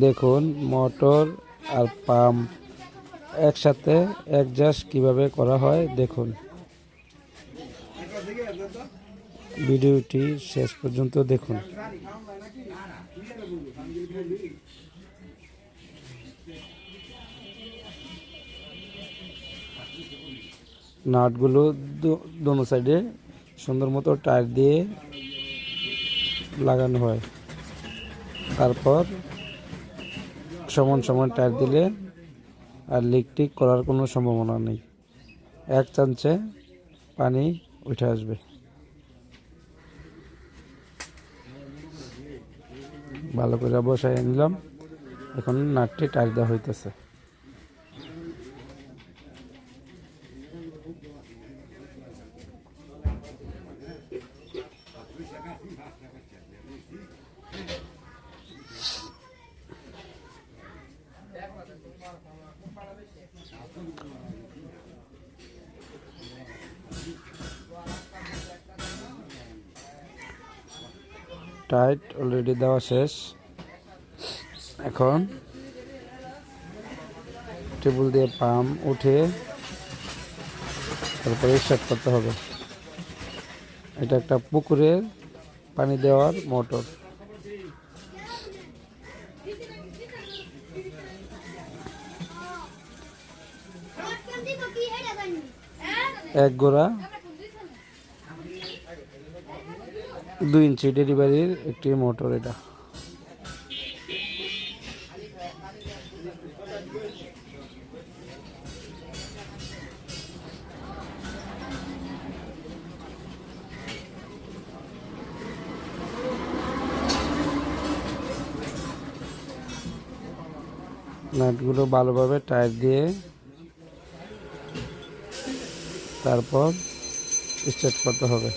দেখুন মোটর আর পাম্প একসাথে অ্যাডজাস্ট কিভাবে করা হয় দেখুন। ভিডিওটি শেষ পর্যন্ত দেখুন। নাটগুলো দোনো সাইডে সুন্দর মতো টায়ার দিয়ে লাগানো হয়। তারপর সমান সমান টায়ার দিলে আর লিক টিক করার কোনো সম্ভাবনা নেই। এক চান্সে পানি উঠে আসবে। ভালো করে বসাই নিলাম। এখন নাটটি টাইট দেওয়া হইতেছে। টাইট অলরেডি দেওয়া শেষ। এখন টেবিল দিয়ে পাম্প উঠে তারপরে স্টার্ট করতে হবে। এটা একটা পুকুরের পানি দেওয়ার মোটর। এক গোড়া 2 ইঞ্চি ডেলিভারির একটি মোটর এটা। নাটগুলো ভালোভাবে টাইট দিয়ে তারপর স্টার্ট করতে হবে।